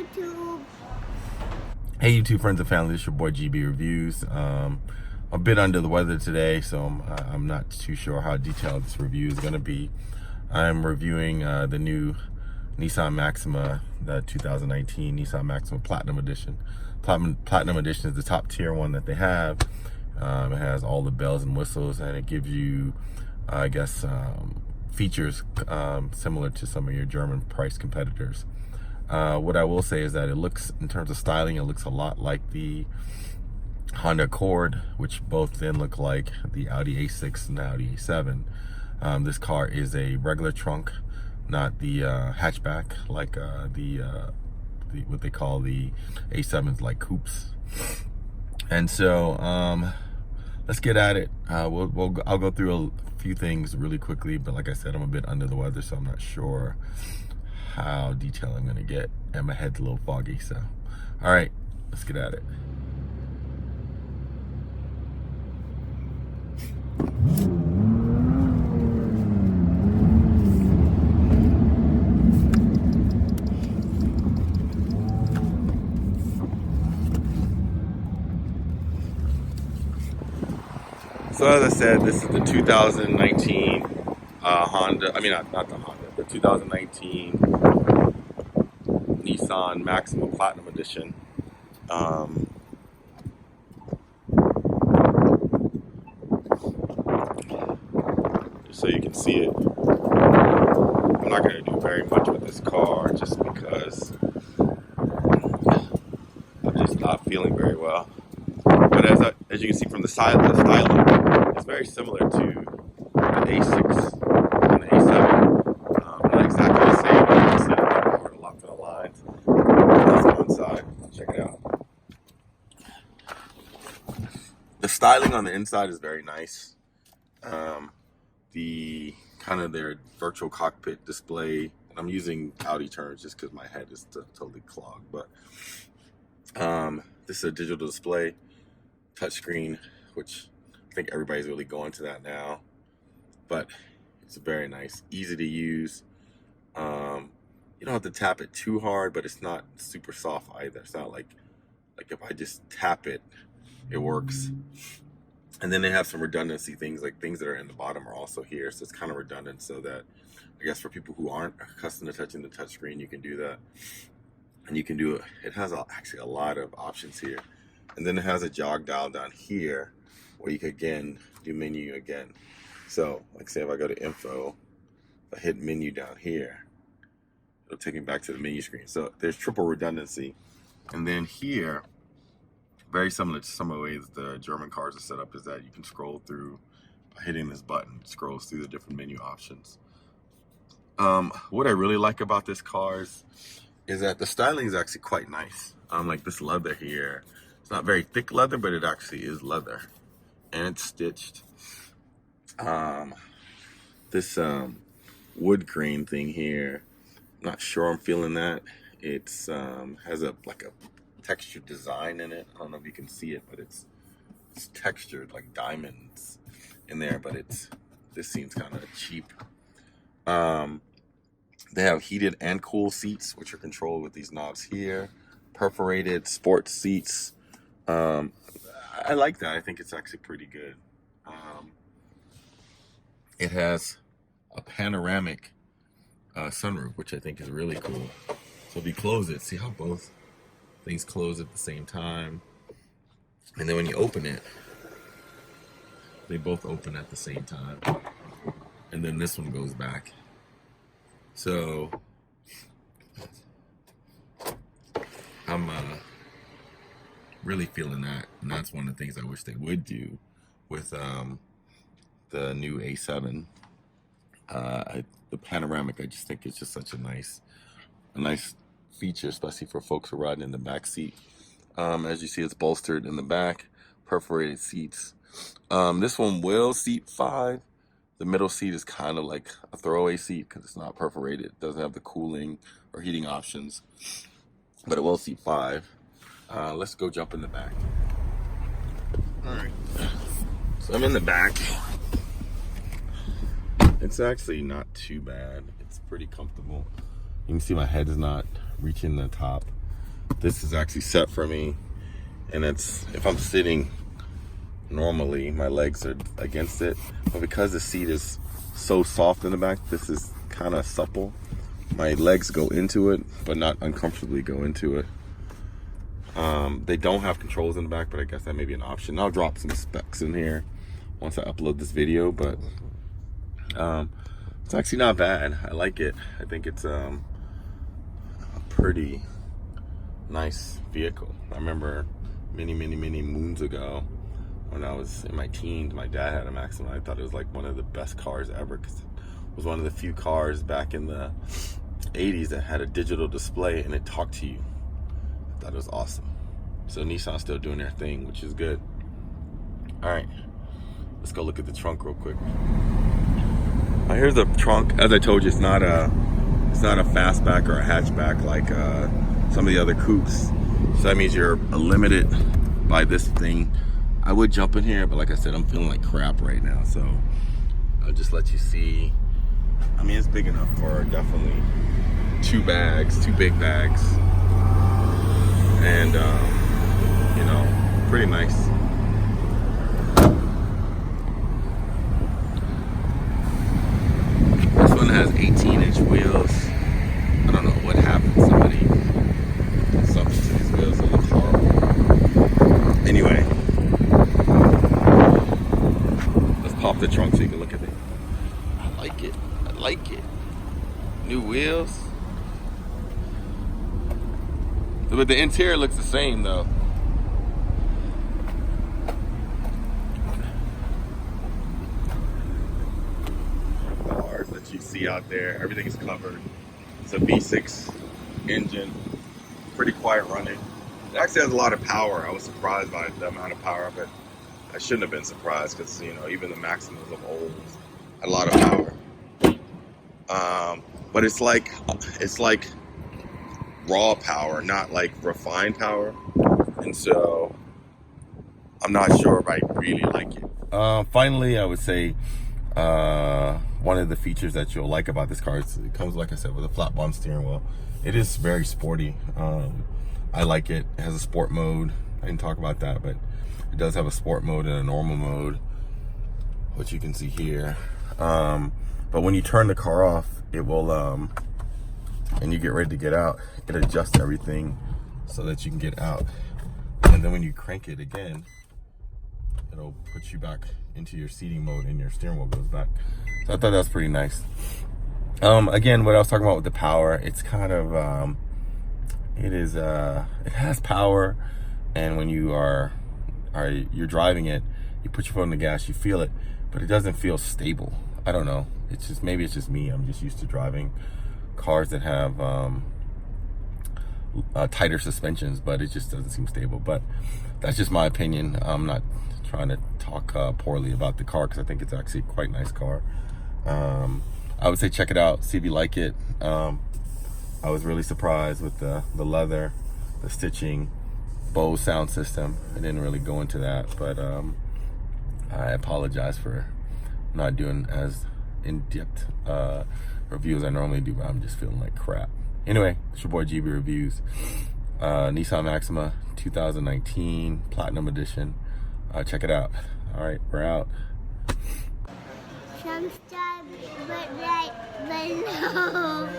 YouTube. Hey YouTube friends and family, this is your boy GB Reviews. A bit under the weather today, so I'm not too sure how detailed this review is going to be. I'm reviewing the new Nissan Maxima, the 2019 Nissan Maxima Platinum Edition. Platinum Edition is the top tier one that they have. It has all the bells and whistles, and it gives you, I guess, features similar to some of your German price competitors. What I will say is that it looks, in terms of styling, it looks a lot like the Honda Accord, which both then look like the Audi A6 and the Audi A7. This car is a regular trunk, not the hatchback like what they call the A7s, like coupes. And so let's get at it. I'll go through a few things really quickly, but like I said, I'm a bit under the weather, so I'm not sure how detailed I'm gonna get, and my head's a little foggy. So all right, let's get at it. So as I said, this is the 2019 Honda, not the Honda, the 2019 Nissan Maxima Platinum Edition. Just so you can see it. I'm not going to do very much with this car just because I'm just not feeling very well. But as you can see from the styling, it's very similar to the A6 and the A7. Not exactly the same, but you can see a lot of the lines. Let's go inside. Check it out. The styling on the inside is very nice. The kind of their virtual cockpit display, and I'm using Audi terms just because my head is totally clogged, but this is a digital display, touchscreen, which I think everybody's really going to that now, but it's very nice, easy to use. You don't have to tap it too hard, but it's not super soft either. It's not like if I just tap it, it works. And then they have some redundancy things, like things that are in the bottom are also here, so it's kind of redundant, so that I guess for people who aren't accustomed to touching the touchscreen, you can do that. And you can do it. It has actually a lot of options here. And then it has a jog dial down here where you can again do menu again. So like say if I go to info, if I hit menu down here, it'll take me back to the menu screen. So there's triple redundancy. And then here, very similar to some of the ways the German cars are set up, is that you can scroll through by hitting this button. It scrolls through the different menu options. What I really like about this car is that the styling is actually quite nice. Like this leather here, it's not very thick leather, but it actually is leather, and it's stitched. This wood grain thing here, I'm not sure I'm feeling that. It's has a textured design in it. I don't know if you can see it, but it's textured like diamonds in there, but this seems kind of cheap. They have heated and cool seats, which are controlled with these knobs here. Perforated sports seats. I like that. I think it's actually pretty good. It has a panoramic sunroof, which I think is really cool. So if you close it, see how both things close at the same time, and then when you open it, they both open at the same time, and then this one goes back. So I'm really feeling that, and that's one of the things I wish they would do with the new A7. The panoramic, I just think it's just such a nice feature, especially for folks who are riding in the back seat. As you see, it's bolstered in the back, perforated seats. This one will seat 5. The middle seat is kind of like a throwaway seat because it's not perforated. It doesn't have the cooling or heating options, but it will seat 5. Let's go jump in the back. All right, so I'm in the back. It's actually not too bad. It's pretty comfortable. You can see my head is not reaching the top. this is actually set for me, and it's, if I'm sitting normally, my legs are against it, but because the seat is so soft in the back, this is kind of supple. My legs go into it, but not uncomfortably go into it. They don't have controls in the back, but I guess that may be an option. I'll drop some specs in here once I upload this video, but it's actually not bad. I like it. I think it's a pretty nice vehicle. I remember many moons ago when I was in my teens, my dad had a Maxima. I thought it was like one of the best cars ever, because it was one of the few cars back in the 80s that had a digital display and it talked to you. I thought it was awesome. So Nissan's still doing their thing, which is good. All right, let's go look at the trunk real quick. Here's the trunk. As I told you, it's not a fastback or a hatchback like some of the other coupes. So that means you're limited by this thing. I would jump in here, but like I said, I'm feeling like crap right now. So I'll just let you see. I mean, it's big enough for definitely two big bags. And, you know, pretty nice. This one has 18-inch wheels. I don't know what happened. Somebody did something to these wheels. They look horrible. Anyway, let's pop the trunk so you can look at it. I like it. I like it. New wheels. But the interior looks the same though. Cars that you see out there, everything is covered. It's a V6 engine, pretty quiet running. It actually has a lot of power. I was surprised by the amount of power, but I shouldn't have been surprised because, you know, even the Maximas of old had a lot of power. But it's like raw power, not like refined power, and so I'm not sure if I really like it. Finally, I would say one of the features that you'll like about this car is it comes, like I said, with a flat bottom steering wheel. It is very sporty. I like it. It has a sport mode. I didn't talk about that, but it does have a sport mode and a normal mode, which you can see here. But when you turn the car off, it will and you get ready to get out, it adjusts everything so that you can get out. And then when you crank it again, it'll put you back into your seating mode and your steering wheel goes back. So I thought that was pretty nice. Again, what I was talking about with the power, it's kind of, it has power, and when you're driving it, you put your foot on the gas, you feel it, but it doesn't feel stable. I don't know. It's just, maybe it's just me. I'm just used to driving cars that have tighter suspensions, but it just doesn't seem stable. But that's just my opinion. I'm not trying to talk poorly about the car, because I think it's actually a quite nice car. I would say check it out, see if you like it. I was really surprised with the leather, the stitching, Bose sound system. I didn't really go into that, but I apologize for not doing as in-depth review as I normally do, but I'm just feeling like crap. Anyway, it's your boy GB Reviews. Nissan Maxima 2019 Platinum Edition. Check it out. All right, we're out. Subscribe right below.